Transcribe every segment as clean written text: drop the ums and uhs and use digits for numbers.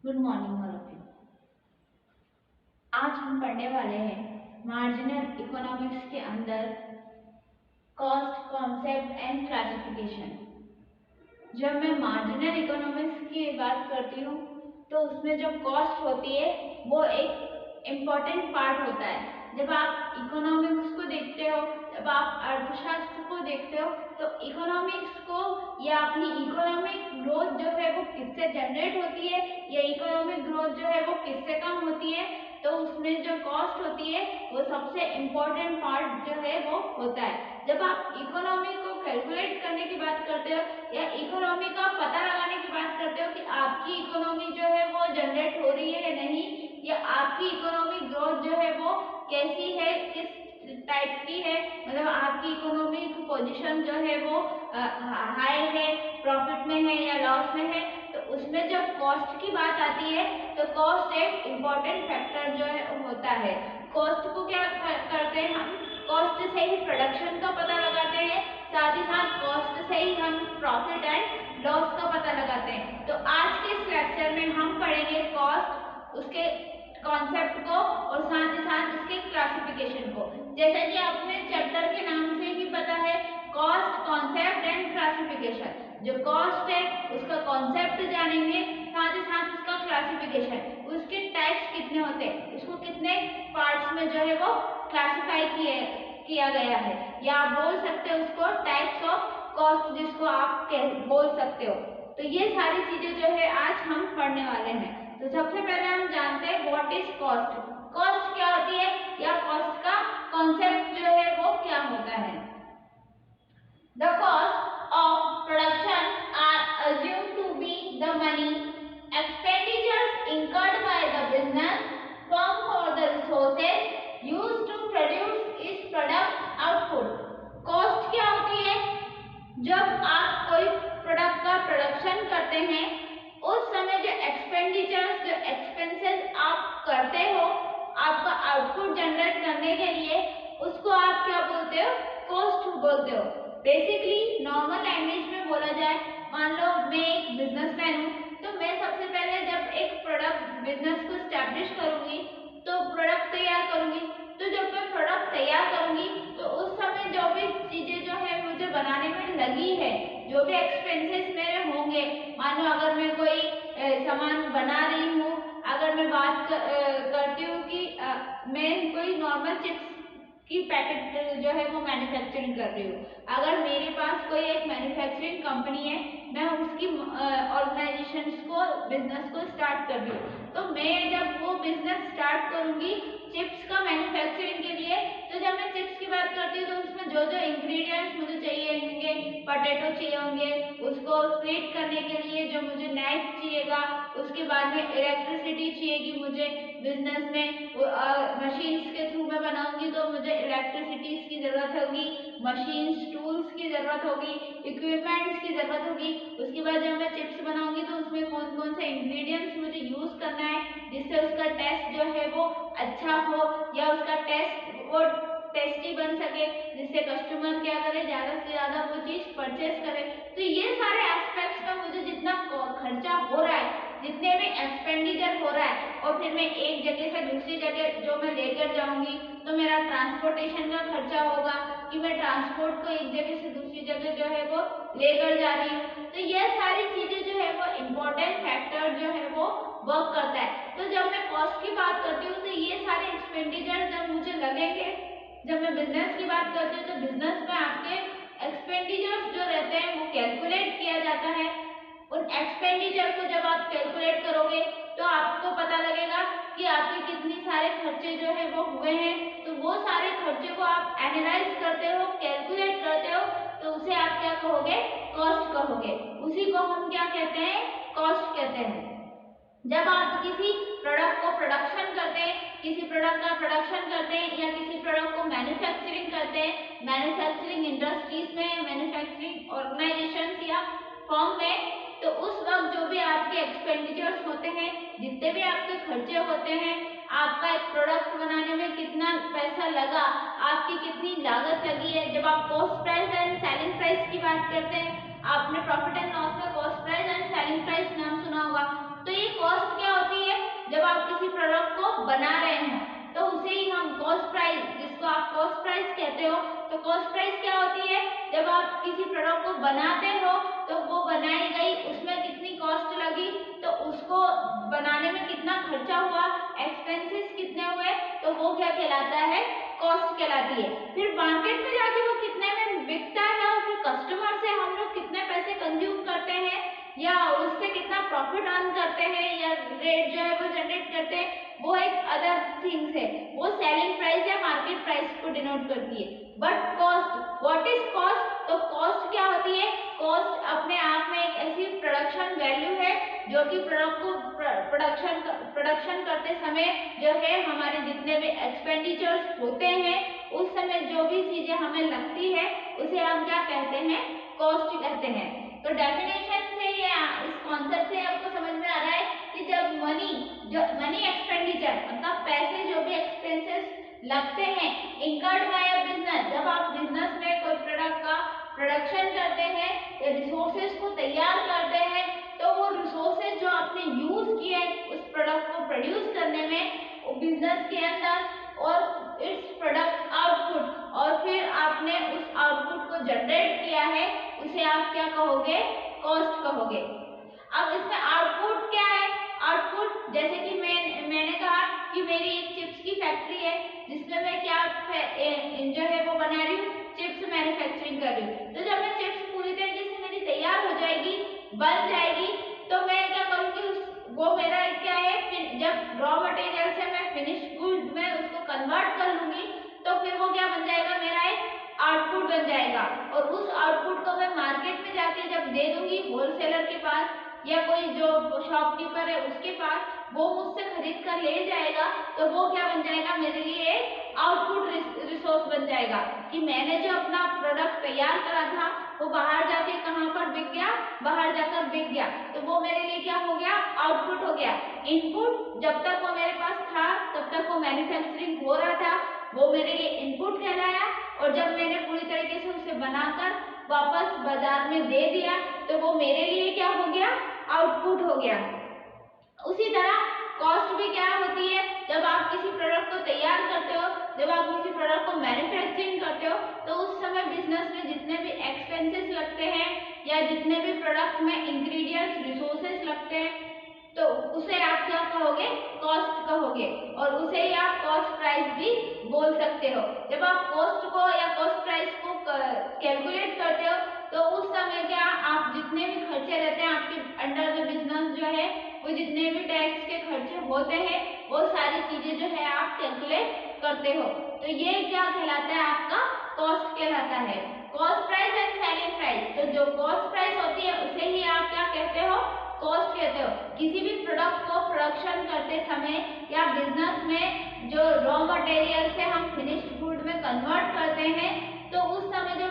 Good morning all of you. आज हम पढ़ने वाले हैं मार्जिनल इकोनॉमिक्स के अंदर कॉस्ट कॉन्सेप्ट एंड क्लासिफिकेशन। जब मैं मार्जिनल इकोनॉमिक्स की बात करती हूँ तो उसमें जो कॉस्ट होती है वो एक इम्पॉर्टेंट पार्ट होता है। जब आप इकोनॉमिक्स को देखते हो, जब आप अर्थशास्त्र को देखते हो, तो इकोनॉमिक्स को या अपनी इकोनॉमिक ग्रोथ जो है वो किससे जनरेट होती है या इकोनॉमिक ग्रोथ जो है वो किससे कम होती है, तो उसमें जो कॉस्ट होती है वो सबसे इम्पोर्टेंट पार्ट जो है वो होता है। जब आप इकोनॉमी को कैलकुलेट करने की बात करते हो या इकोनॉमी का पता लगाने की बात करते हो कि आपकी इकोनॉमी जो है वो जनरेट हो रही है या नहीं, या आपकी इकोनॉमिक ग्रोथ जो है वो कैसी है, किस टाइप की है, मतलब आपकी इकोनॉमिक पोजीशन जो है वो हाई है, प्रॉफिट में है या लॉस में है, तो उसमें जब कॉस्ट की बात आती है तो कॉस्ट एक इम्पॉर्टेंट फैक्टर जो है होता है। कॉस्ट को क्या करते हैं हम, कॉस्ट से ही प्रोडक्शन का पता लगाते हैं, साथ ही साथ कॉस्ट से ही हम प्रॉफिट एंड लॉस का पता लगाते हैं। तो आज के इस लेक्चर में हम पढ़ेंगे कॉस्ट, उसके कॉन्सेप्ट को और साथ ही साथ उसके क्लासिफिकेशन को। जैसा कि आपने चैप्टर के नाम से ही पता है, कॉस्ट कॉन्सेप्ट एंड क्लासिफिकेशन। जो कॉस्ट है उसका कॉन्सेप्ट जानेंगे, साथ ही साथ उसका क्लासिफिकेशन, उसके टाइप्स कितने होते हैं, उसको कितने पार्ट्स में जो है वो क्लासिफाई किया गया है, या आप बोल सकते हो उसको टाइप्स ऑफ कॉस्ट, जिसको आप बोल सकते हो। तो ये सारी चीजें जो है आज हम पढ़ने वाले हैं। तो सबसे पहले हम जानते हैं व्हाट इज कॉस्ट। कॉस्ट क्या होती है या कॉस्ट का कॉन्सेप्ट जो है वो क्या होता है। The cost of production are assumed to be the money expenditures incurred by the business firm for the resources used to produce its product output। Cost क्या होती है, जब आप कोई प्रोडक्ट का प्रोडक्शन करते हैं उस समय जो एक्सपेंडिचर्स, जो एक्सपेंसेस आप करते हो आपका आउटपुट जनरेट करने के लिए, उसको आप क्या बोलते हो, कॉस्ट बोलते हो। बेसिकली नॉर्मल लैंग्वेज में बोला जाए, मान लो मैं एक बिजनेसमैन हूँ, तो मैं सबसे पहले जब एक प्रोडक्ट बिजनेस को स्टैब्लिश करूंगी तो प्रोडक्ट तैयार करूंगी। तो जब मैं प्रोडक्ट तैयार करूंगी तो उस समय जो भी चीजें जो है मुझे बनाने में लगी है, जो भी एक्सपेंसेस मेरे होंगे, मान लो अगर मैं कोई सामान बना रही हूँ, अगर मैं बात करती हूँ कि मैं कोई नॉर्मल चिप्स की पैकेट जो है वो मैन्युफैक्चरिंग कर रही हूँ, अगर मेरे पास कोई एक मैन्युफैक्चरिंग कंपनी है, मैं उसकी ऑर्गेनाइजेशन को, बिजनेस को स्टार्ट कर रही हूँ, तो मैं जब वो बिजनेस स्टार्ट करूंगी चिप्स का मैन्युफैक्चरिंग के लिए, तो जब मैं चिप्स की बात करती हूँ तो उसमें जो जो इंग्रेडिएंट्स मुझे चाहिए होंगे, पोटैटो चाहिए होंगे, उसको स्प्लिट करने के लिए जो मुझे नाइफ चाहिएगा, उसके बाद में इलेक्ट्रिसिटी चाहिएगी मुझे बिजनेस में, मशीन्स के थ्रू मैं बनाऊंगी तो मुझे इलेक्ट्रिसिटीज की जरूरत होगी, मशीन्स टूल्स की जरूरत होगी, इक्विपमेंट्स की जरूरत होगी। उसके बाद जब मैं चिप्स बनाऊंगी तो उसमें कौन कौन से इंग्रेडिएंट्स मुझे यूज करना है जिससे उसका टेस्ट जो है वो अच्छा हो, या उसका टेस्ट वो टेस्टी बन सके, जिससे कस्टमर क्या करे, ज्यादा से ज्यादा वो चीज परचेस करे। तो ये सारे एस्पेक्ट्स का मुझे जितना खर्चा हो रहा है, जितने भी एक्सपेंडिचर हो रहा है, और फिर मैं एक जगह से दूसरी जगह जो मैं लेकर जाऊंगी तो मेरा ट्रांसपोर्टेशन का खर्चा होगा कि मैं ट्रांसपोर्ट को एक जगह से दूसरी जगह जो है वो लेकर जा रही हूँ। तो ये सारी चीजें जो है वो इम्पोर्टेंट फैक्टर जो है वो वर्क करता है। तो जब मैं कॉस्ट की बात करती हूँ तो ये सारे एक्सपेंडिचर जब मुझे लगेंगे, जब मैं बिजनेस की बात करती हूँ तो बिजनेस में आपके एक्सपेंडिचर्स जो रहते हैं वो कैलकुलेट किया जाता है। उन एक्सपेंडिचर को जब आप कैलकुलेट करोगे तो आपको पता लगेगा कि आपके कितनी सारे खर्चे जो है वो हुए हैं, तो वो सारे खर्चे को आप एनालाइज करते हो, कैलकुलेट करते हो, तो उसे आप क्या कहोगे, कॉस्ट कहोगे। उसी को हम क्या कहते हैं, कॉस्ट कहते हैं। जब आप किसी प्रोडक्ट को प्रोडक्शन करते हैं, किसी प्रोडक्ट का प्रोडक्शन करते हैं या किसी प्रोडक्ट को मैन्युफैक्चरिंग करते हैं, मैन्युफैक्चरिंग इंडस्ट्रीज में, मैन्युफैक्चरिंग ऑर्गेनाइजेशंस या फर्म में, तो उस वक्त जो भी आपके एक्सपेंडिचर्स होते हैं, जितने भी आपके खर्चे होते हैं, आपका एक प्रोडक्ट बनाने में कितना पैसा लगा, आपकी कितनी लागत लगी है। जब आप cost price and selling price की बात करते हैं, आपने प्रॉफिट एंड लॉस में cost price and selling price नाम सुना होगा। तो ये कॉस्ट क्या जब आप किसी प्रोडक्ट को बना रहे हो तो उसे ही हम कॉस्ट प्राइस, जिसको आप कॉस्ट प्राइस कहते हो। तो कॉस्ट प्राइस क्या होती है, जब आप किसी प्रोडक्ट को बनाते हो तो वो बनाई गई, उसमें कितनी कॉस्ट लगी, तो उसको बनाने में कितना खर्चा हुआ, एक्सपेंसेस कितने हुए, तो वो क्या कहलाता है, कॉस्ट कहलाती है। फिर मार्केट में जाके वो कितने में बिकता है और फिर कस्टमर से हम लोग कितने पैसे कंज्यूम करते हैं या उससे कितना प्रॉफिट अर्न करते हैं या रेट जो है वो जनरेट करते हैं, वो एक अदर थिंग्स है, वो सेलिंग प्राइस या मार्केट प्राइस को डिनोट करती है। But cost, what is cost, तो कॉस्ट क्या होती है, कॉस्ट अपने आप में एक ऐसी प्रोडक्शन वैल्यू है जो कि प्रोडक्ट को प्रोडक्शन करते समय जो है हमारे जितने भी एक्सपेंडिचर्स होते हैं उस समय जो भी चीजें हमें लगती है उसे हम क्या कहते हैं, कॉस्ट कहते हैं। तो डेफिनेशन से या इस कॉन्सेप्ट से आपको समझ में आ रहा है कि जब मनी एक्सपेंडिचर मतलब पैसे जो भी एक्सपेंसेस लगते हैं इनकर्ड बाय अ बिजनेस, जब आप बिजनेस में कोई प्रोडक्ट का प्रोडक्शन करते हैं या रिसोर्सेज को तैयार करते हैं, तो वो रिसोर्सेज जो आपने यूज किए उस प्रोडक्ट को प्रोड्यूस करने में बिजनेस के अंदर और इट्स प्रोडक्ट आउटपुट, और फिर आपने उस आउटपुट को जनरेट किया है, उसे आप क्या कहोगे, कॉस्ट कहोगे। अब इसमें आउटपुट क्या है, आउटपुट जैसे कि मैंने कहा कि मेरी एक चिप्स की फैक्ट्री है जिसमें मैं क्या जो है वो बना रही हूँ, चिप्स मैन्युफैक्चरिंग कर रही हूँ। तो जब मैं चिप्स पूरी तरीके से मेरी तैयार हो जाएगी, बन जाएगी, तो मैं क्या करूँगी, वो मेरा क्या है, जब रॉ मटेरियल से मैं फिनिश गुड में उसको कन्वर्ट कर लूंगी तो फिर वो क्या बन जाएगा, मेरा एक आउटपुट बन जाएगा। और उस आउटपुट को मैं मार्केट में जाके जब दे दूंगी होलसेलर के पास या कोई जो शॉपकीपर है उसके पास, वो मुझसे खरीद कर ले जाएगा, तो वो क्या बन जाएगा, मेरे लिए एक आउटपुट रिसोर्स बन जाएगा कि मैंने जो अपना प्रोडक्ट तैयार करा था वो बाहर जाके कहाँ पर बिक गया, बाहर जाकर बिक गया, तो वो मेरे लिए क्या हो गया, आउटपुट हो गया। इनपुट जब तक वो मेरे पास था तब तक वो मैन्युफैक्चरिंग हो रहा था, वो मेरे लिए इनपुट कहलाया, और जब मैंने पूरी तरीके से उसे बनाकर वापस बाजार में दे दिया तो वो मेरे लिए क्या हो गया, आउटपुट हो गया। उसी तरह कॉस्ट भी क्या होती है, जब आप किसी प्रोडक्ट को तैयार करते हो, जब आप किसी प्रोडक्ट को मैन्युफैक्चरिंग करते हो, तो उस समय बिजनेस में जितने भी एक्सपेंसेस लगते हैं या जितने भी प्रोडक्ट में इंग्रेडिएंट्स रिसोर्सेस लगते हैं, तो उसे आप क्या कहोगे, कॉस्ट कहोगे, और उसे ही आप कॉस्ट प्राइस भी बोल सकते हो। जब आप कॉस्ट को या कॉस्ट प्राइस को कैलकुलेट करते हो तो उस समय क्या, आप जितने भी खर्चे रहते हैं आपके अंडर द बिजनेस जो है, वो जितने भी टैक्स के खर्चे होते हैं वो सारी चीजें जो है आप कैलकुलेट करते हो, तो ये क्या कहलाता है, आपका कॉस्ट कहलाता है। Cost price and selling price, तो जो कॉस्ट प्राइस होती है उसे ही आप क्या कहते हो, कॉस्ट कहते हो। किसी भी प्रोडक्ट को प्रोडक्शन करते समय या बिजनेस में जो रॉ मटेरियल से हम फिनिश्ड गुड में कन्वर्ट करते हैं, तो उस समय जो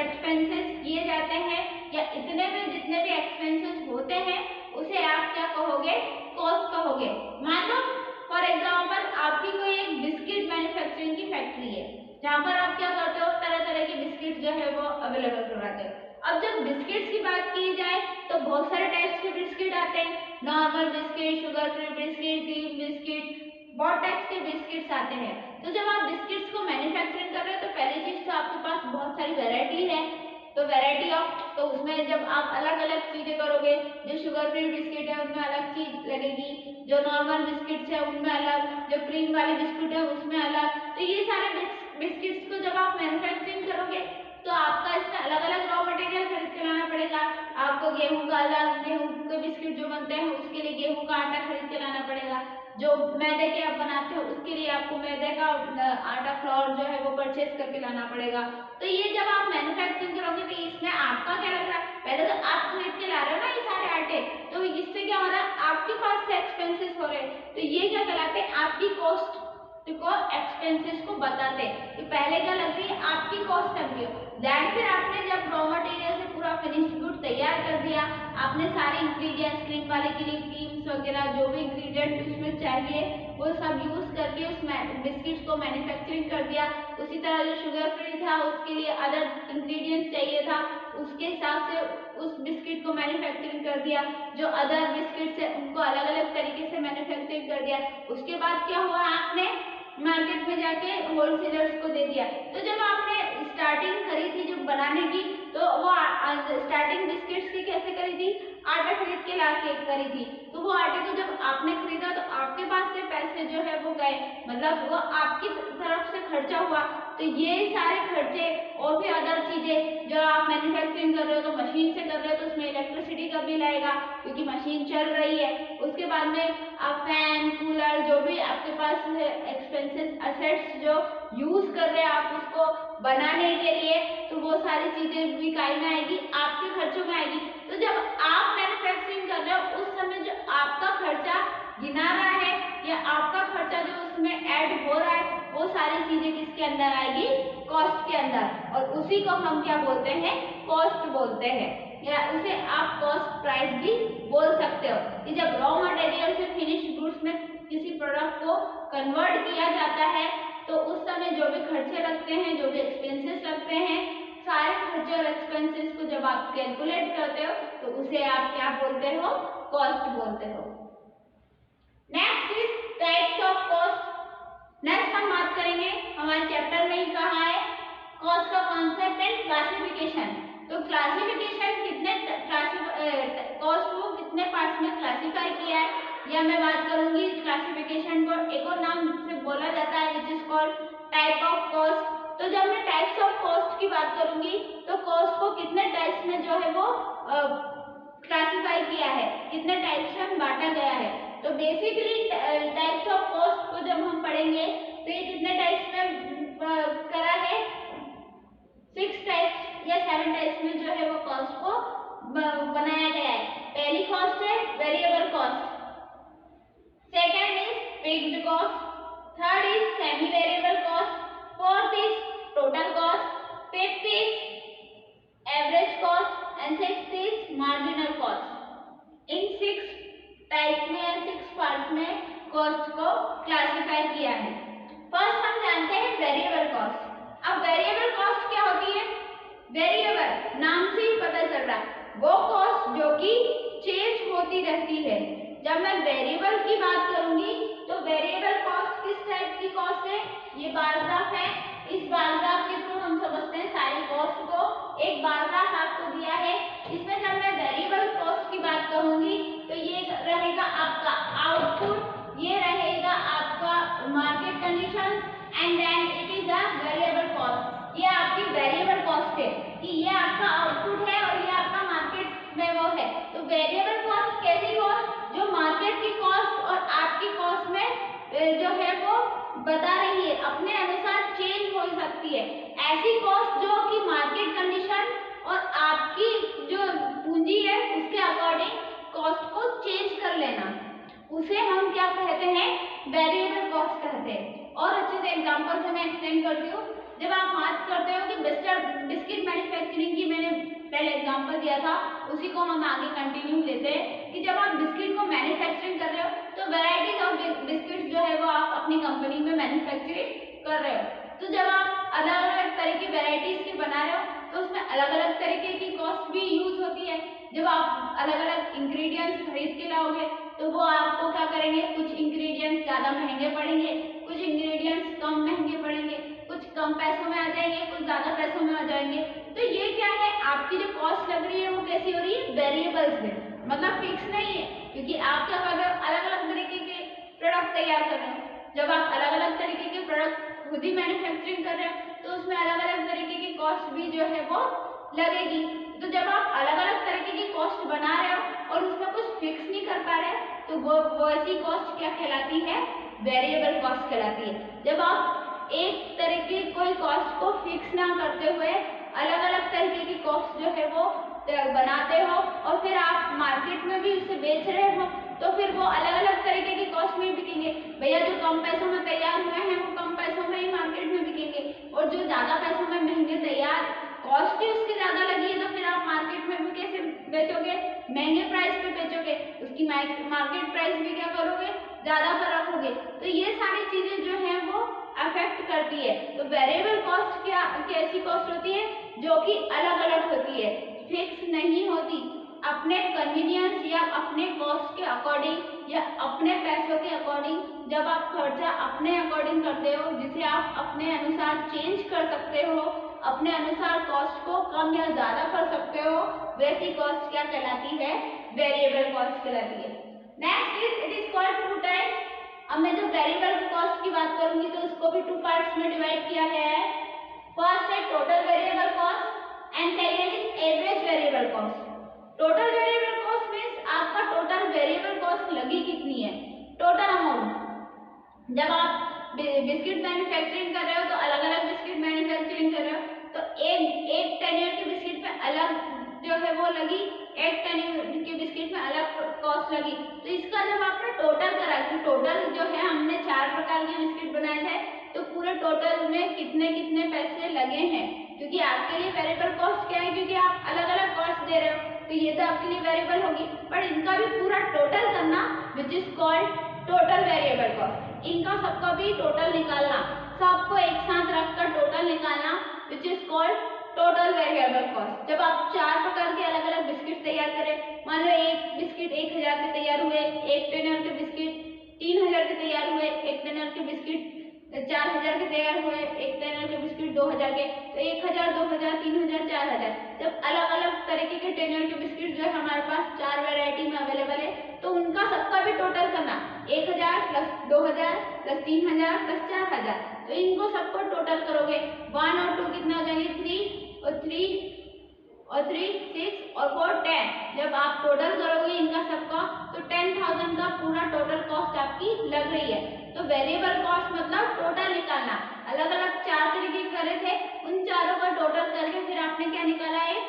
एक्सपेंसेस किए जाते हैं या इतने में जितने भी एक्सपेंसेस होते हैं उसे आप क्या कहोगे, कॉस्ट कहोगे। मान लो फॉर एग्जांपल आपकी कोई एक बिस्किट मैन्युफैक्चरिंग की फैक्ट्री है जहाँ पर आप क्या करते हो, तरह तरह के बिस्किट जो है वो अवेलेबल करवाते हो। अब जब बिस्किट्स की बात की जाए तो बहुत सारे टाइप्स के बिस्किट आते हैं, normal biscuit, sugar free biscuit, cream biscuit, बहुत टाइप्स के बिस्किट्स आते हैं। तो जब आप बिस्किट्स को मैन्युफैक्चरिंग कर रहे हो तो पहली चीज तो आपके पास बहुत सारी वैरायटी है, तो वैरायटी ऑफ, तो उसमें जब आप अलग अलग चीजें करोगे, जो शुगर फ्री बिस्किट है उनमें अलग चीज लगेगी, जो नॉर्मल बिस्किट्स है उनमें अलग, जो क्रीम वाले बिस्कुट है उसमें अलग, तो ये सारे बिस्किट्स को जब आप मैन्युफैक्चरिंग करोगे तो आपका इसमें अलग अलग रॉ मटेरियल खरीद के लाना पड़ेगा। आपको गेहूं का अलग, गेहूं के बिस्किट जो बनते हैं उसके लिए गेहूं का आटा खरीद के लाना पड़ेगा, जो मैदे के आप बनाते हो उसके लिए आपको मैदे का आटा फ्लोर जो है वो परचेज करके लाना पड़ेगा। तो ये जब आप मैन्युफैक्चरिंग करोगे तो इसमें आपका क्या लग रहा है, पहले तो आप खरीद के ला रहे हो ना ये सारे आटे, तो इससे क्या हो रहा है, आपके पास से एक्सपेंसेस हो रहे हैं, तो ये क्या कहलाते हैं, आपकी कॉस्ट को एक्सपेंसेस को बताते हैं कि पहले क्या लग रही है, आपकी कॉस्ट लग रही है। दैन फिर आपने जब रॉ मटेरियल से पूरा फिनिश्ड गुड तैयार कर दिया, आपने सारे इंग्रेडिएंट्स, क्रीम वाले के लिए क्रीम्स वगैरह जो भी इंग्रेडिएंट उसमें चाहिए वो सब यूज करके उस बिस्किट्स को मैन्युफैक्चरिंग कर दिया। उसी तरह जो शुगर फ्री था उसके लिए अदर इंग्रेडिएंट्स चाहिए था उसके हिसाब से उस बिस्किट को मैन्युफैक्चरिंग कर दिया, जो अदर बिस्किट है उनको अलग अलग तरीके से मैन्युफैक्चरिंग कर दिया। उसके बाद क्या हुआ, आपने मार्केट में जाके होलसेलर्स को दे दिया। तो जब आपने स्टार्टिंग करी थी जो बनाने की, तो वो स्टार्टिंग बिस्किट्स की कैसे करी थी, आटा खरीद के ला के करी थी। तो वो आटे को जब आपने खरीदा तो आपके पास से पैसे जो है वो गए, मतलब वो आपकी तरफ से खर्चा हुआ। तो ये सारे खर्चे और भी अदर चीजें जो आप मैन्युफैक्चरिंग कर रहे हो तो मशीन से कर रहे हो तो उसमें इलेक्ट्रिसिटी का बिल आएगा क्योंकि मशीन चल रही है। उसके बाद में आप फैन कूलर जो भी आपके पास एक्सपेंसेस असेट्स जो यूज कर रहे हैं आप उसको बनाने के लिए, तो वो सारी चीजें भी काय में आएगी, आपके खर्चों में आएगी। तो जब आप मैन्युफैक्चरिंग कर रहे हो उस समय जो आपका खर्चा गिना रहा है या आपका खर्चा जो उसमें ऐड हो रहा है वो सारी चीजें किसके अंदर आएगी, कॉस्ट के अंदर। और उसी को हम क्या बोलते हैं, कॉस्ट बोलते हैं, या उसे आप कॉस्ट प्राइस भी बोल सकते हो। कि जब रॉ मटेरियल से फिनिश्ड गुड्स में किसी प्रोडक्ट को कन्वर्ट किया जाता है तो उस समय जो भी खर्चे लगते हैं, जो भी एक्सपेंसेस लगते हैं, सारे खर्चे और एक्सपेंसेस को जब आप कैलकुलेट करते हो तो उसे आप क्या बोलते हो, कॉस्ट बोलते हो। Next is types of cost. Next हम बात करेंगे, हमारे चैप्टर में ही कहा है कॉस्ट का कॉन्सेप्ट एंड क्लासिफिकेशन। तो क्लासिफिकेशन कितने कॉस्ट को कितने पार्ट्स में क्लासिफाई किया है या मैं बात करूंगी क्लासिफिकेशन को एक और नाम से बोला जाता है which is called type of cost. तो जब मैं टाइप्स ऑफ कॉस्ट की बात करूंगी तो कॉस्ट को कितने टाइप्स में जो है वो क्लासिफाई किया है, कितने टाइप्स में बांटा गया है। तो बेसिकली टाइप्स ऑफ कॉस्ट को जब हम पढ़ेंगे तो ये कितने टाइप्स में करा है, 6 टाइप्स या 7 टाइप्स में जो है वो कॉस्ट को बनाया गया है। पहली कॉस्ट है variable cost, second is fixed cost, third is semi variable cost, fourth is total cost, fifth is average cost and sixth is marginal cost. In 6 type में 6 पार्ट्स में कॉस्ट को क्लासिफाई किया है। फर्स्ट हम जानते हैं variable cost. अब variable cost क्या होती है, वेरिएबल नाम से ही पता चल रहा है वो कॉस्ट जो कि चेंज होती रहती है। जब मैं वेरिएबल की बात करूंगी तो वेरिएबल कॉस्ट किस टाइप की कॉस्ट है, ये बार ग्राफ है, इस बार ग्राफ के थ्रू हम समझते हैं सारी कॉस्ट को। एक बार ग्राफ आपको दिया है, इसमें जब मैं वेरिएबल कॉस्ट की बात करूंगी तो ये रहेगा आपका आउटपुट, ये रहेगा आपका market condition and then it is a variable cost. ये आपकी वेरिएबल कॉस्ट है कि ये आपका आउटपुट है और ये आपका मार्केट में वो है। तो वेरिएबल कॉस्ट कैसी कॉस्ट, जो मार्केट की कॉस्ट और आपकी कॉस्ट में जो है वो बता रही है, अपने अनुसार चेंज हो सकती है। ऐसी कॉस्ट जो कि मार्केट कंडीशन और आपकी जो पूंजी है उसके अकॉर्डिंग कॉस्ट को चेंज कर लेना, उसे हम क्या कहते हैं, वेरिएबल कॉस्ट कहते हैं। और अच्छे से एग्जांपल से मैं एक्सप्लेन करती हूँ। जब आप बात करते हो कि बिस्किट मैन्युफैक्चरिंग की मैंने पहले एग्जांपल दिया था, उसी को हम आगे कंटिन्यू लेते हैं कि जब आप बिस्किट को मैन्युफैक्चरिंग कर रहे हो तो वैरायटीज ऑफ बिस्किट जो है वो आप अपनी कंपनी में मैन्युफैक्चरिंग कर रहे हो। तो जब आप अलग अलग तरह की वेराइटीज के बना रहे हो तो उसमें अलग अलग तरीके की कॉस्ट भी यूज होती है। जब आप अलग अलग इंग्रेडिएंट्स खरीद के लाओगे तो वो आपको क्या करेंगे, कुछ इंग्रेडिएंट्स ज्यादा महंगे पड़ेंगे, कुछ इंग्रेडिएंट्स कम महंगे पड़ेंगे, कुछ कम पैसों में आ जाएंगे, कुछ ज्यादा पैसों में आ जाएंगे। तो ये क्या है, आपकी जो कॉस्ट लग रही है वो कैसी हो रही है, वेरिएबल्स में, मतलब फिक्स नहीं है। क्योंकि आप क्या कर रहे हो, अलग अलग तरीके के प्रोडक्ट तैयार कर रहे हो। जब आप अलग अलग तरीके के प्रोडक्ट खुद ही मैन्युफैक्चरिंग कर रहे हो तो उसमें अलग अलग तरीके की कॉस्ट भी जो है वो लगेगी। तो जब आप अलग अलग तरीके की कॉस्ट बना रहे हो और उसमें कुछ फिक्स नहीं कर पा रहे तो वो ऐसी कॉस्ट क्या कहलाती है, वेरिएबल कॉस्ट कहलाती है। जब आप एक तरीके कोई कॉस्ट को फिक्स ना करते हुए अलग अलग तरीके की कॉस्ट जो है वो बनाते हो और फिर आप मार्केट में भी उसे बेच रहे हो तो फिर वो अलग अलग तरीके की कॉस्ट में बिकेंगे। भैया जो कम पैसों में तैयार हुए हैं वो कम पैसों में ही मार्केट में बिकेंगे, और जो ज्यादा पैसों में महंगे तैयार कॉस्ट ही उसकी ज्यादा लगी है तो फिर आप मार्केट में भी कैसे बेचोगे, महंगे प्राइस पे बेचोगे, उसकी मार्केट प्राइस भी क्या करोगे, ज्यादा पर रखोगे। तो ये सारी चीजें जो है वो अफेक्ट करती है। तो वेरिएबल कॉस्ट क्या कैसी कॉस्ट होती है जो कि अलग अलग होती है, फिक्स नहीं होती। अपने कन्वीनियंस या अपने कॉस्ट के अकॉर्डिंग या अपने पैसों के अकॉर्डिंग जब आप खर्चा अपने अकॉर्डिंग करते हो, जिसे आप अपने अनुसार चेंज कर सकते हो, अपने अनुसार कॉस्ट को कम या ज्यादा कर सकते हो, वैसी कॉस्ट क्या कहलाती है, वेरिएबल कॉस्ट कहलाती है। Next it is called two types. अब मैं जब वेरिएबल कॉस्ट की बात करूंगी तो उसको भी टू पार्ट्स में डिवाइड किया गया है। फर्स्ट है total variable cost and second is average variable cost. Total variable cost means आपका टोटल वेरिएबल कॉस्ट लगी कितनी है, टोटल अमाउंट। जब आप बिस्किट मैन्युफैक्चरिंग कर रहे हो तो अलग अलग बिस्किट मैन्युफैक्चरिंग कर रहे हो तो एक टेन्योर के बिस्किट पे अलग जो है वो लगी, एक टेन्योर के बिस्किट में अलग कॉस्ट लगी। तो इसका जब आपने टोटल करा कि टोटल जो है हमने 4 प्रकार के बिस्किट बनाए थे तो पूरे टोटल में कितने कितने पैसे लगे हैं, क्योंकि आपके लिए वेरिएबल कॉस्ट क्या है, क्योंकि आप अलग अलग कॉस्ट दे रहे हो तो ये तो आपके लिए वेरिएबल होगी, पर इनका भी पूरा टोटल करना which is called total variable cost. इनका सबका भी टोटल निकालना, सबको एक साथ रखकर टोटल निकालना which is called total variable cost. जब आप 4 प्रकार के अलग अलग बिस्किट तैयार करें, मान लो एक बिस्किट 1000 के तैयार हुए, एक टेनर के बिस्किट 3000 के तैयार हुए, एक टेनर के बिस्किट 4000 के तैयार हुए, एक टेनर के बिस्किट 2000 के, तो 1000 2000 3000 4000। जब अलग अलग तरीके के टेनर के बिस्किट जो है हमारे पास 4 वैरायटी में अवेलेबल है तो उनका सबका भी टोटल करना 1000 प्लस 2000 प्लस 3000 प्लस 4000। तो इनको सबको टोटल करोगे 1 और 2 कितना हो जाएंगे, 3 और 6 और 4 10। जब आप टोटल करोगे इनका सबका तो 10,000 का पूरा टोटल कॉस्ट आपकी लग रही है। तो वेरिएबल कॉस्ट मतलब टोटल निकालना, अलग अलग 4 तरीके करे थे, उन चारों का टोटल करके फिर आपने क्या निकाला है,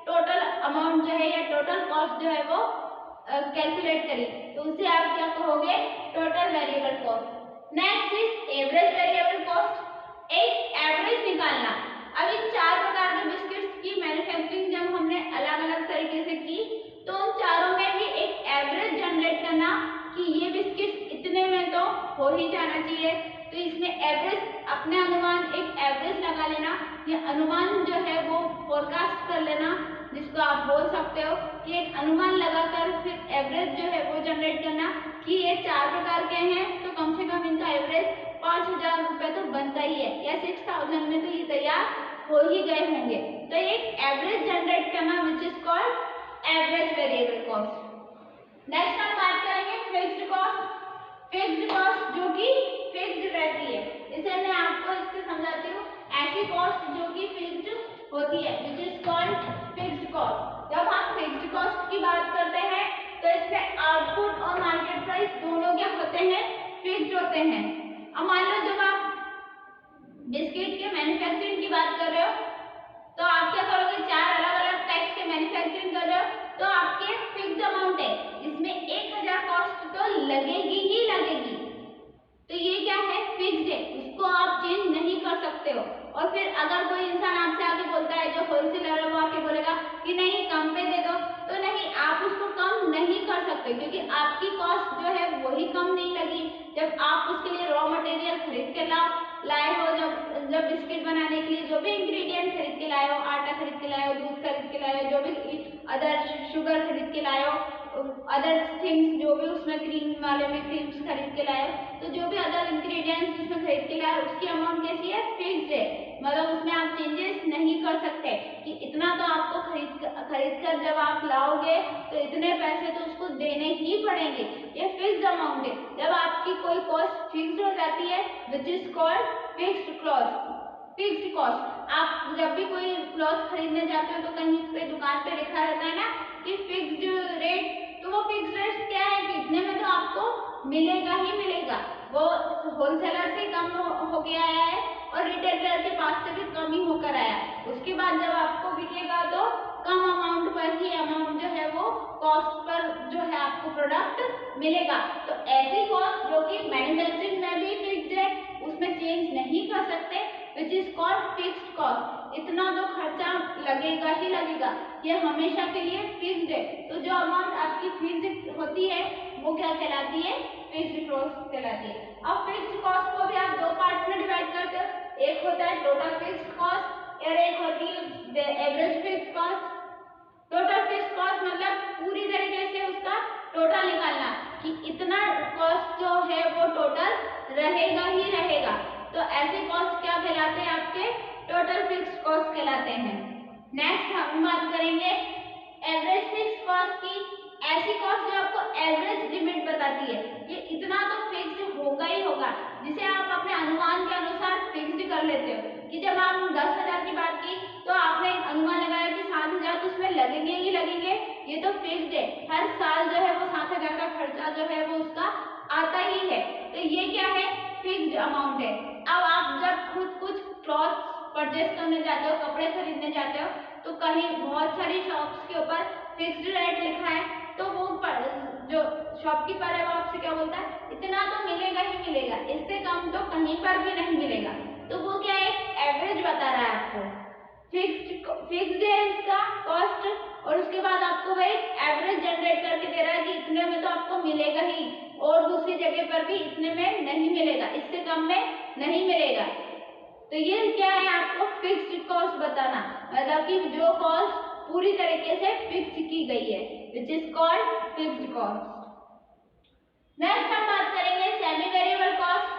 टोटल अमाउंट जो है या टोटल कॉस्ट जो है वो कैलकुलेट करी, तो उसे आप क्या कहोगे, total variable cost. Next is average variable cost, एक एवरेज निकालना। अब इन 4 प्रकार के बिस्किट्स की मैन्युफैक्चरिंग जब हमने अलग अलग तरीके से की तो उन चारों में भी एक एवरेज जनरेट करना कि ये बिस्किट्स इतने में तो हो ही जाना चाहिए, तो इसमें एवरेज अपने अनुमान एक एवरेज लगा लेना, ये अनुमान जो है वो फोरकास्ट कर लेना, जिसको आप बोल सकते हो कि एक अनुमान लगाकर फिर एवरेज जो है वो जनरेट करना कि ये 4 प्रकार के हैं तो कम से कम इनका एवरेज 5000 रुपये तो बनता ही है, या 6000 में तो ये तैयार हो ही गए होंगे। तो एक एवरेज जनरेट करना which is called average variable cost. Next हम बात करेंगे फिक्स्ड कॉस्ट। फिक्स्ड कॉस्ट जो कि फिक्स्ड रहती है, इसे मैं आपको इससे समझाती हूँ। ऐसी कॉस्ट जो कि फिक्स्ड होती है which is called fixed cost. जब हम फिक्स्ड कॉस्ट की बात करते हैं तो इसमें आउटपुट और मार्केट प्राइस दोनों क्या होते हैं, फिक्स्ड होते हैं। अब मान लो जब आप बिस्किट के मैन्युफैक्चरिंग की बात कर रहे हो तो आप क्या करोगे, 4 अलग अलग टाइप्स के मैन्युफैक्चरिंग कर रहे हो तो आपके फिक्स्ड अमाउंट है, इसमें 1000 कॉस्ट तो लगेगी ही लगेगी, तो ये क्या है, फिक्स्ड है, उसको आप चेंज नहीं कर सकते हो। और फिर अगर कोई इंसान आपसे आके बोलता है, जो होलसेलर है वो आके बोलेगा कि नहीं कम पे दे दो, तो नहीं, आप उसको कम नहीं कर सकते क्योंकि आपकी कॉस्ट जो है वही कम नहीं लगी। जब आप उसके लिए रॉ मटेरियल खरीद के लाए हो, जब बिस्किट बनाने के लिए जो भी इंग्रेडिएंट खरीद के लाए हो, आटा खरीद के लाए हो, दूध खरीद के लाए हो, जो भी अदर शुगर खरीद के लाए हो, अदर थिंग्स जो भी उसमें क्रीम वाले में क्रीम्स खरीद के लाए हो, तो जो भी अदर इंग्रेडिएंट्स उसमें खरीद के लाए उसकी अमाउंट कैसी है, फिक्स्ड है, मतलब उसमें आप चेंजेस नहीं कर सकते कि इतना तो आपको खरीद कर जब आप लाओगे तो इतने पैसे तो उसको देने ही पड़ेंगे, ये फिक्स्ड अमाउंट है। जब आपकी कोई कॉस्ट फिक्स्ड हो जाती है which is called fixed cost. Fixed cost, आप जब भी कोई क्लॉथ खरीदने जाते हो तो कहीं पे दुकान पे लिखा रहता है ना कि फिक्स्ड रेट, तो वो फिक्स्ड रेट क्या है कि इतने में तो आपको मिलेगा ही मिलेगा, वो होलसेलर से कम हो गया है और रिटेलर के पास से भी कम ही होकर आया, उसके बाद जब आपको बिकेगा तो कम अमाउंट पर ही अमाउंट जो है वो कॉस्ट पर जो है आपको प्रोडक्ट मिलेगा। तो ऐसी कॉस्ट जो कि मैन्युफैक्चरिंग में भी फिक्स्ड है, उसमें चेंज नहीं कर सकते, which is called fixed cost. इतना तो खर्चा लगेगा ही लगेगा, ये हमेशा के लिए फिक्स्ड है। तो जो अमाउंट आपकी फिक्स्ड होती है वो क्या कहलाती है, फिक्स्ड कॉस्ट कहलाती है। अब फिक्स्ड कॉस्ट को भी आप 2 पार्ट्स में डिवाइड करते हो, एक होता है टोटल फिक्स्ड कॉस्ट और एक होती है average fixed cost. Total fixed cost मतलब पूरी तरीके से उसका टोटल निकालना कि इतना कॉस्ट जो है वो टोटल रहेगा ही रहेगा। तो ऐसे कॉस्ट क्या कहलाते हैं? आपके टोटल फिक्स्ड कॉस्ट कहलाते हैं। नेक्स्ट हम बात करेंगे एवरेज फिक्स्ड कॉस्ट की। ऐसी कॉस्ट जो आपको एवरेज लिमिट बताती है, ये इतना तो फिक्स्ड होगा ही होगा, जिसे आप अपने अनुमान के अनुसार फिक्स्ड कर लेते हो कि जब आप 10,000 की बात की तो आपने अनुमान लगाया कि 7,000 तो उसमें लगेंगे ही लगेंगे, ये तो फिक्स्ड है, हर साल जो है वो 7,000 का खर्चा जो है वो उसका आता ही है। तो ये क्या है? फिक्स्ड अमाउंट है। अब आप जब खुद कुछ क्लॉथ परचेस करने जाते हो, कपड़े खरीदने जाते हो, तो कहीं बहुत सारी शॉप्स के ऊपर फिक्स्ड रेट लिखा है, तो वो जो शॉपकीपर है वो आपसे क्या बोलता है? इतना तो मिलेगा ही मिलेगा, इससे कम तो कहीं पर भी नहीं मिलेगा। तो वो क्या है? एवरेज बता रहा है आपको, फिक्स्ड है इसका कॉस्ट, और उसके बाद आपको वो एक एवरेज जनरेट करके दे रहा है कि इतने में तो आपको मिलेगा ही, और दूसरी जगह पर भी इतने में नहीं मिलेगा, इससे कम में नहीं मिलेगा। तो ये क्या है? आपको फिक्स्ड कॉस्ट बताना, मतलब कि जो कॉस्ट पूरी तरीके से फिक्स की गई है, which is called fixed cost. Next हम बात करेंगे semi variable cost.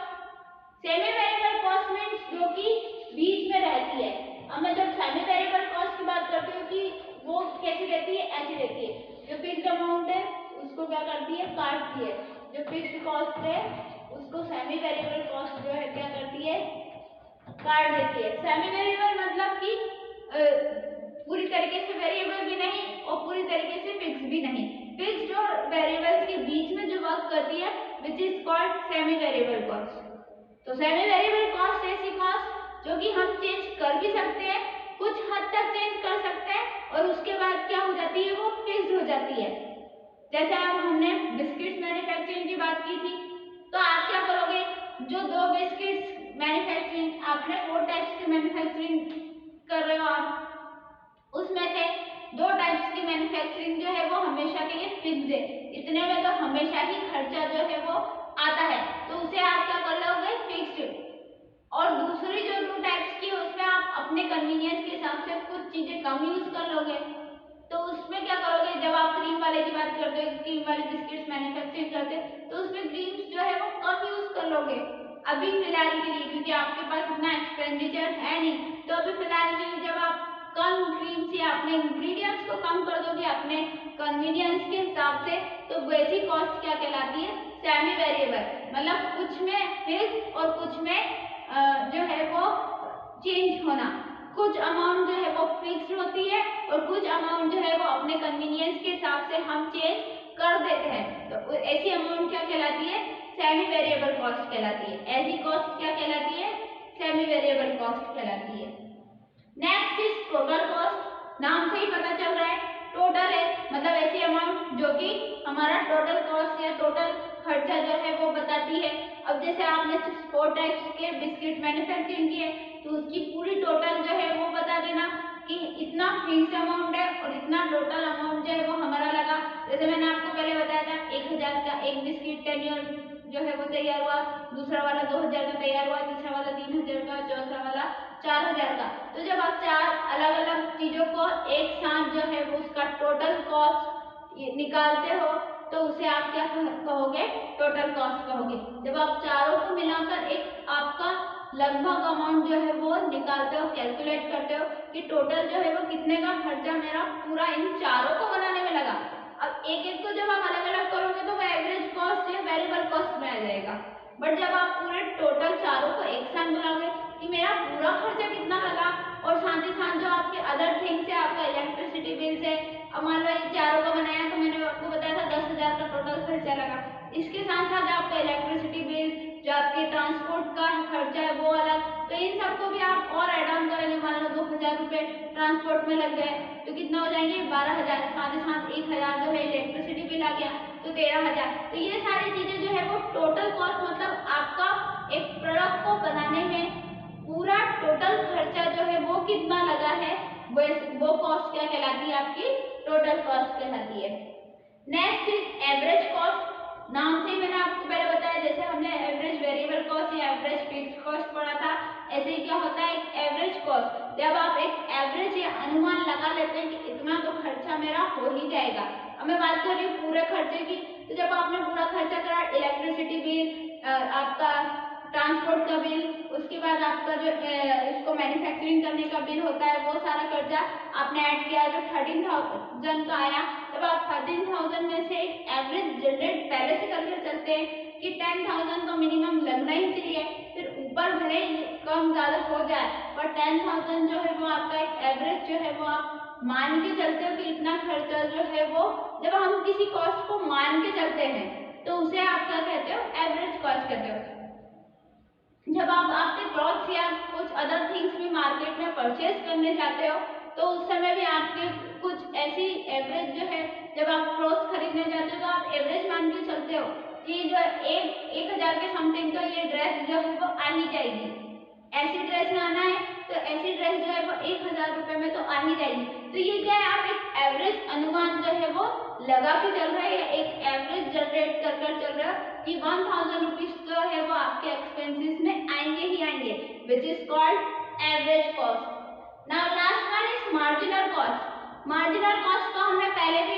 Semi variable cost means जो कि बीच में रहती है। अब मैं जब सेमी वेरिएबल कॉस्ट की बात करती हूँ कि वो कैसी रहती है? ऐसी रहती है, जो फिक्स्ड अमाउंट है उसको क्या करती है? काटती है। जो फिक्स्ड कॉस्ट है उसको सेमी वेरिएबल कॉस्ट जो है क्या करती है? काट देती है। सेमी वेरिएबल मतलब कि पूरी तरीके से वेरिएबल भी नहीं और पूरी तरीके से फिक्स भी नहीं, फिक्स्ड और वेरिएबल्स के बीच में जो वर्क करती है, which is called semi variable cost. तो सेमी वेरिएबल कॉस्ट ऐसी कॉस्ट जो कि हम चेंज कर भी सकते हैं, कुछ हद तक चेंज कर सकते हैं, और उसके बाद क्या हो जाती है? वो फिक्स्ड हो जाती है। जैसे अब हमने बिस्किट्स मैन्युफैक्चरिंग की बात की थी, तो आप क्या करोगे? जो 2 बिस्किट्स मैन्युफैक्चरिंग, आपने 4 टाइप्स की मैन्युफैक्चरिंग कर रहे हो आप, उसमें से 2 टाइप्स की मैन्युफैक्चरिंग जो है वो हमेशा के लिए फिक्स्ड है, इतने में तो हमेशा ही खर्चा जो है वो आता है, तो उसे आप क्या कर लोगे? फिक्स्ड। और दूसरी जो 2 टाइप्स की उसमें आप अपने कन्वीनियंस के हिसाब से कुछ चीजें कम यूज कर लोगे। तो उसमें क्या करोगे? जब आप क्रीम वाले की बात करते हो, क्रीम वाले बिस्किट्स मैन्युफैक्चरिंग करते हो, तो उसमें क्रीम्स जो है वो कम यूज कर लोगे अभी फिलहाल के लिए, क्योंकि आपके पास इतना एक्सपेंडिचर है नहीं। तो अभी फिलहाल के लिए जब आप कम क्रीम से अपने इंग्रेडिएंट्स को कम कर दोगे अपने कन्वीनियंस के हिसाब से, तो वैसी कॉस्ट क्या कहलाती है? सेमी वेरिएबल, मतलब कुछ में फिक्स और कुछ में जो है वो चेंज होना। कुछ अमाउंट जो है वो फिक्स्ड होती है और कुछ अमाउंट जो है वो अपने कन्वीनियंस के हिसाब से हम चेंज कर देते हैं, तो ऐसी अमाउंट क्या कहलाती है? सेमी वेरिएबल कॉस्ट कहलाती है। ऐसी कॉस्ट क्या कहलाती है? सेमी वेरिएबल कॉस्ट कहलाती है। Next is total cost. नाम से ही पता चल रहा है टोटल है, मतलब ऐसी अमाउंट जो कि हमारा टोटल कॉस्ट या टोटल खर्चा जो है वो बताती है। अब जैसे आपने 4 टाइप्स के बिस्किट मैन्युफैक्चरिंग की है, तो उसकी पूरी टोटल जो है वो बता देना कि इतना फिक्स्ड अमाउंट है और इतना टोटल अमाउंट जो है वो हमारा लगा। जैसे मैंने आपको पहले बताया था 1,000 का एक बिस्किट टेन्योर जो है वो तैयार हुआ, दूसरा वाला 2,000 का तैयार हुआ, तीसरा वाला 3,000 का, चौथा वाला 4,000 का। तो जब आप 4 अलग अलग चीजों को एक साथ जो है वो उसका टोटल कॉस्ट निकालते हो, तो उसे आप क्या कहोगे? टोटल कॉस्ट कहोगे। जब आप चारों को मिलाकर एक आपका लगभग अमाउंट जो है वो निकालते हो, कैलकुलेट करते हो कि टोटल जो है वो कितने का खर्चा मेरा पूरा इन चारों को बनाने में लगा। अब एक एक को जब आप अलग अलग करोगे तो वो एवरेज कॉस्ट या वेरिएबल कॉस्ट में आ जाएगा, बट जब आप पूरे टोटल चारों को एक साथ मिलाओगे कि मेरा पूरा खर्चा कितना लगा, और साथ ही साथ जो आपके अदर थिंग्स है, आपका इलेक्ट्रिसिटी बिल्स है, अब मान लो ये चारों को बनाया तो मैंने आपको बताया था 10,000 का टोटल खर्चा लगा, इसके साथ साथ आपका इलेक्ट्रिसिटी बिल, जो आपके ट्रांसपोर्ट का खर्चा है वो अलग, तो इन सबको भी आप और एड ऑन करेंगे। मान लो 2,000 रुपये ट्रांसपोर्ट में लग गए तो कितना हो जाएंगे? 12,000, साथ ही साथ 1,000 जो है इलेक्ट्रिसिटी बिल आ गया तो 13,000। तो ये सारी चीजें जो है वो टोटल कॉस्ट, मतलब आपका एक प्रोडक्ट को बनाने में पूरा टोटल खर्चा जो है वो कितना लगा है, वो कॉस्ट क्या कहलाती है? आपकी टोटल कॉस्ट कहलाती है। Next is average cost. नाम से ही मैंने आपको पहले बताया, जैसे हमने एवरेज वेरिएबल कॉस्ट या एवरेज फिक्स्ड कॉस्ट पढ़ा था, ऐसे ही क्या होता है एक एवरेज कॉस्ट। जब आप एक एवरेज या अनुमान लगा लेते हैं कि इतना तो खर्चा मेरा हो ही जाएगा। अब मैं बात कर रही हूँ पूरे खर्चे की, तो जब आपने पूरा खर्चा करा, इलेक्ट्रिसिटी बिल, आपका ट्रांसपोर्ट का बिल, उसके बाद आपका जो इसको मैन्युफैक्चरिंग करने का बिल होता है, वो सारा खर्चा आपने ऐड किया, जो 13,000 का आया, तब आप 13,000 में से एक एवरेज जनरेट पहले से करके चलते हैं कि 10,000 तो मिनिमम लगना ही चाहिए, फिर ऊपर भले कम ज्यादा हो जाए, पर 10,000 जो है वो आपका एक एवरेज जो है वो आप मान के चलते हो कि इतना खर्चा जो है वो, जब हम किसी कॉस्ट को मान के चलते हैं तो उसे आप क्या कहते हो, एवरेज कॉस्ट कहते हो। जब आप आपके क्लॉथ्स या कुछ अदर थिंग्स भी मार्केट में परचेज करने जाते हो, तो उस समय भी आपके कुछ ऐसी एवरेज जो है, जब आप क्लॉथ्स खरीदने जाते हो तो आप एवरेज मान के चलते हो कि जो 1,000 के समथिंग तो ये ड्रेस जो है वो आ ही जाएगी। ऐसी ड्रेस लाना है तो ऐसी ड्रेस जो है वो 1,000 रुपए में तो आ ही जाएगी। तो ये क्या है, आप एक एवरेज अनुमान जो है वो लगा के चल रहे हैं, एक एवरेज जनरेट कर कर चल रहे हो कि 1,000 रुपीज जो है वो आपके एक्सपेंसेस में आएंगे ही आएंगे, which is called average cost. Now last one is marginal cost. Marginal cost को हमने पहले भी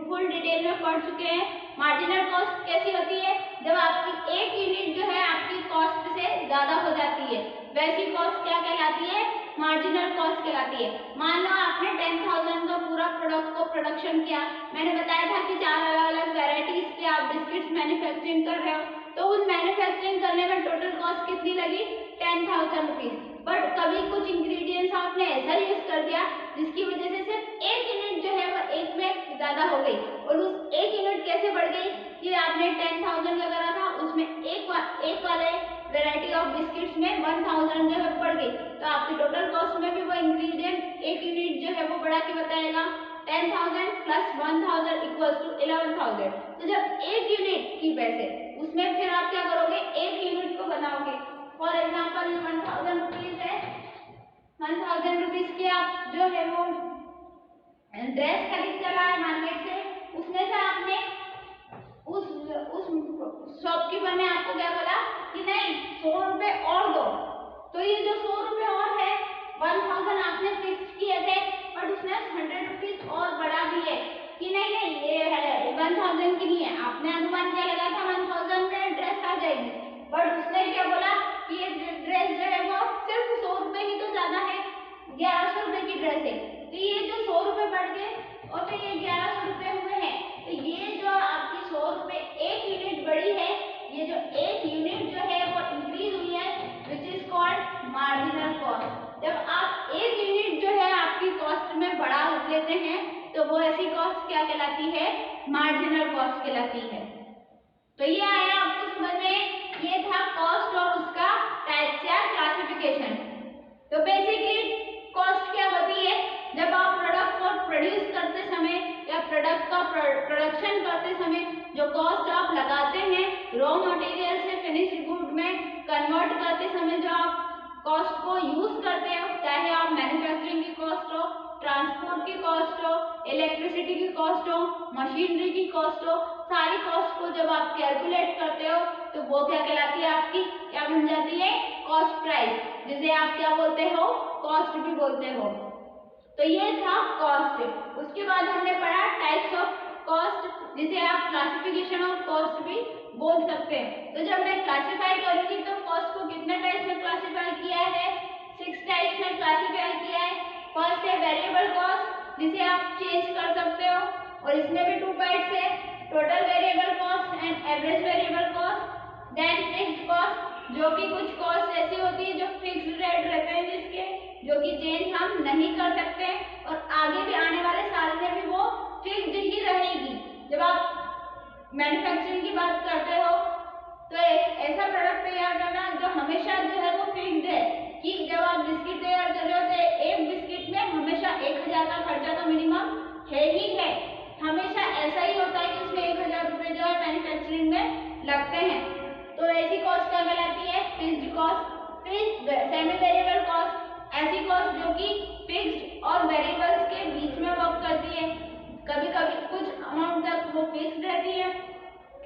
फुल डिटेल में पढ़ चुके हैं। मार्जिनल कॉस्ट कैसी होती है, जब आपकी एक यूनिट जो है आपकी कॉस्ट से ज्यादा हो जाती है, वैसी कॉस्ट क्या कहलाती है, मार्जिनल कॉस्ट कहलाती है। मान लो आपने 10,000 का पूरा प्रोडक्ट को प्रोडक्शन किया, मैंने बताया था कि 4 अलग-अलग वैरायटीज के आप बिस्किट्स मैन्युफैक्चरिंग कर रहे हो, तो उस मैन्युफैक्चरिंग करने में टोटल कॉस्ट कितनी लगी, 10,000 रुपीज। बट कभी कुछ इंग्रेडिएंट्स आपने ऐसा यूज कर दिया जिसकी वजह से सिर्फ एक यूनिट जो है वो एक में ज्यादा हो गई, और उस एक यूनिट कैसे बढ़ गई कि आपने 10,000 का करा था, उसमें एक वाले वैरायटी ऑफ बिस्किट्स में 1,000 जो है बढ़ गई, तो आपकी टोटल कॉस्ट में भी वो इंग्रेडिएंट एक यूनिट जो है वो बढ़ा के बताएगा। 10,000 प्लस 1,000 इक्वल्स टू 11,000। तो जब एक यूनिट की पैसे, उसमें फिर आप क्या करोगे, एक यूनिट को बनाओगे। फॉर एग्जाम्पल 1,000 रुपीज है, 1,000 रुपीज की आप जो है वो ड्रेस खरीद कर लाए मार्केट से, उसमें से आपने उस शॉपकीपर ने आपको क्या बोला कि नहीं 100 रुपए और दो, तो ये जो 100 रुपए और है, 1,000 आपने फिक्स किए थे, बट उसने 100 रुपीज और बढ़ा दिए कि नहीं नहीं ये है 1,000 की नहीं है, आपने अनुमान क्या लगा था 1,000 में ड्रेस आ जाएगी, बट उसने क्या बोला कि ये ड्रेस जो है वो सिर्फ 100 रुपए ही तो ज्यादा है, 1,100 रुपए की ड्रेस है, तो ये जो 100 रुपए बढ़ गए और फिर ये 1,100 रुपए हुए हैं, तो ये जो आपकी 100 रुपए एक यूनिट बढ़ी है, ये जो एक यूनिट जो है वो इंक्रीज हुई है, which is called marginal cost. जब आप एक यूनिट जो है आपकी कॉस्ट में बढ़ा लेते हैं तो वो ऐसी कॉस्ट क्या कहलाती है, मार्जिनल कॉस्ट कहलाती है। तो ये आया आपको समझ में, ये था कॉस्ट और उसका टाइप्स या क्लासिफिकेशन। तो बेसिकली कॉस्ट क्या होती है, जब आप प्रोडक्ट को प्रोड्यूस करते समय या प्रोडक्ट का प्रोडक्शन करते समय जो कॉस्ट आप लगाते हैं, रॉ मटेरियल से फिनिश्ड गुड में कन्वर्ट करते समय जो आप कॉस्ट को यूज करते हो, चाहे आप मैन्युफैक्चरिंग की कॉस्ट हो, ट्रांसपोर्ट की कॉस्ट हो, इलेक्ट्रिसिटी की कॉस्ट हो, मशीनरी की कॉस्ट हो, सारी कॉस्ट को जब आप कैलकुलेट करते हो तो वो क्या कहलाती है, आपकी क्या बन जाती है, कॉस्ट प्राइस, जिसे आप क्या बोलते हो, कॉस्ट भी बोलते हो। तो ये था कॉस्ट। उसके बाद हमने पढ़ा टाइप्स ऑफ कॉस्ट, जिसे आप क्लासिफिकेशन ऑफ कॉस्ट भी बोल सकते हैं। तो जब मैं क्लासिफाई करूंगी तो कॉस्ट को कितने टाइप्स में क्लासिफाई किया है, 6 टाइप्स में क्लासिफाई किया है। फर्स्ट है वेरिएबल कॉस्ट, जिसे आप चेंज कर सकते हो, और इसमें भी 2 पार्ट्स है, total variable cost and average variable cost. Then fixed cost, जो कि कुछ कॉस्ट ऐसी होती है जो फिक्स्ड रेट रहते हैं, जिसके जो कि चेंज हम नहीं कर सकते और आगे भी आने वाले साल में भी वो फिक्स्ड ही रहेगी। जब आप मैन्युफैक्चरिंग की बात करते हो तो एक ऐसा प्रोडक्ट तैयार करना जो हमेशा जो है वो फिक्स्ड है, कि जब आप बिस्किट तैयार कर रहे हो तो एक बिस्किट में हमेशा 1,000 का खर्चा तो मिनिमम है ही है, हमेशा ऐसा ही होता है कि उसमें 1,000 रुपए जो है मैन्युफैक्चरिंग में लगते हैं। तो ऐसी कॉस्ट क्या कहलाती है, फिक्स्ड कॉस्ट। फिर सेमी वेरिएबल कॉस्ट, ऐसी कॉस्ट जो कि फिक्स्ड और वेरिएबल्स के बीच में वर्क करती है, कभी कभी कुछ अमाउंट तक वो फिक्स्ड रहती है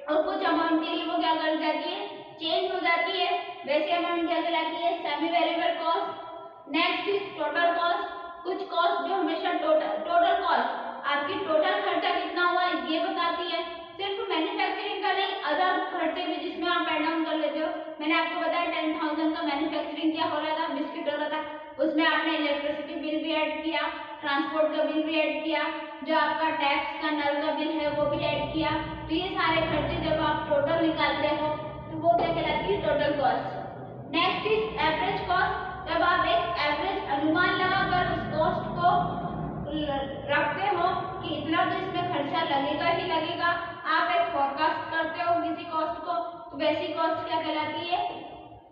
और कुछ अमाउंट के लिए वो क्या कर जाती है, चेंज हो जाती है। वैसे अमाउंट क्या कहलाती है, semi variable cost. Next is total cost. कुछ कॉस्ट जो हमेशा टोटल कॉस्ट आपकी टोटल खर्चा कितना हुआ ये बताती है। सिर्फ मैन्युफैक्चरिंग का नहीं, अदर खर्चे भी जिसमें आप ऐड डाउन कर लेते हो। मैंने आपको बताया 10,000 का मैन्युफैक्चरिंग क्या हो रहा था, बिस्किट हो रहा था, उसमें आपने इलेक्ट्रिसिटी बिल भी ऐड किया, ट्रांसपोर्ट का बिल भी ऐड किया, जो आपका टैक्स का नल का बिल है वो भी ऐड किया। तो ये सारे खर्चे जब आप टोटल निकालते हो तो वो क्या कहलाती है, total cost. Next is average cost. जब आप एक एवरेज अनुमान लगाकर उस कॉस्ट को रखते हो कि इतना तो इसमें खर्चा लगेगा ही लगेगा, आप एक फोरकास्ट करते हो किसी कॉस्ट को, तो वैसी कॉस्ट क्या कहलाती है,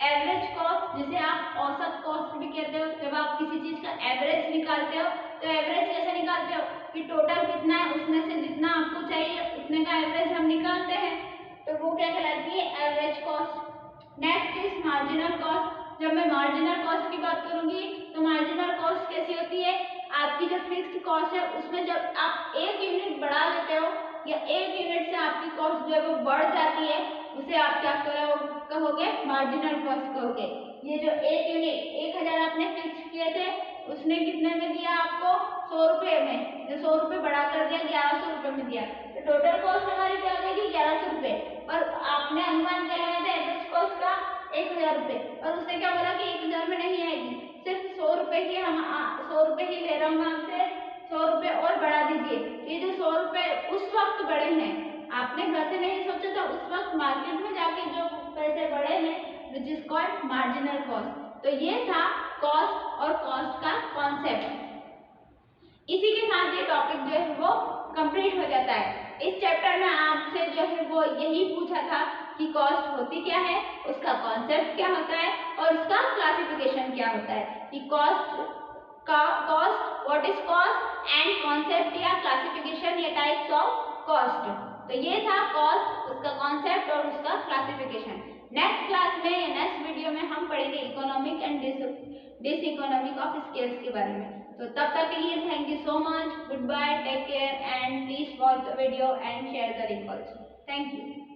एवरेज कॉस्ट, जिसे आप औसत कॉस्ट भी कहते हो। जब आप किसी चीज का एवरेज निकालते हो तो एवरेज कैसे निकालते हो कि टोटल कितना है उसमें से जितना आपको चाहिए उतने का एवरेज हम निकालते हैं, तो वो क्या कहलाती है, average cost. Next is marginal cost. जब मैं मार्जिनल कॉस्ट की बात करूंगी तो मार्जिनल कॉस्ट कैसी होती है, आपकी जो फिक्स्ड कॉस्ट है उसमें जब आप एक यूनिट बढ़ा लेते हो या एक यूनिट से आपकी कॉस्ट जो है वो बढ़ जाती है, उसे आप क्या कहोगे, मार्जिनल कॉस्ट कहोगे। ये जो एक यूनिट 1000 आपने फिक्स किए थे उसने कितने में दिया आपको, 100 रुपए में, जो 100 रुपए बढ़ा कर दिया 1100 रुपए में दिया, तो टोटल कॉस्ट हमारी क्या हो जाएगी, 1100 रुपए। और आपने अनुमान क्या लगाया था एवरेज कॉस्ट का, 1000 रुपए, और उसने क्या बोला कि 1000 में नहीं आएगी, सिर्फ 100 रुपए ही हम 100 रुपए ही ले रहा हूँ आपसे, 100 रुपए और बढ़ा दीजिए। ये जो 100 रुपए उस वक्त बढ़े हैं, आपने घर से नहीं सोचा था, उस वक्त मार्केट में जाके जो पैसे बढ़े हैं, which is called marginal cost. तो ये था कॉस्ट और कॉस्ट का कॉन्सेप्ट। इसी के साथ ये टॉपिक जो है वो कंप्लीट हो जाता है। इस चैप्टर में आपसे जो है वो यही पूछा था कि कॉस्ट होती क्या है, उसका कॉन्सेप्ट क्या होता है और उसका क्लासिफिकेशन क्या होता है, कि cost what is cost and concept या क्लासिफिकेशन या टाइप्स ऑफ कॉस्ट। तो ये था कॉस्ट, उसका कॉन्सेप्ट और उसका क्लासिफिकेशन। नेक्स्ट क्लास में या नेक्स्ट वीडियो में हम पढ़ेंगे economic and diseconomic of scales के बारे में। तो तब तक के लिए thank you so much, goodbye, take care and please watch the video and share the link also. Thank you.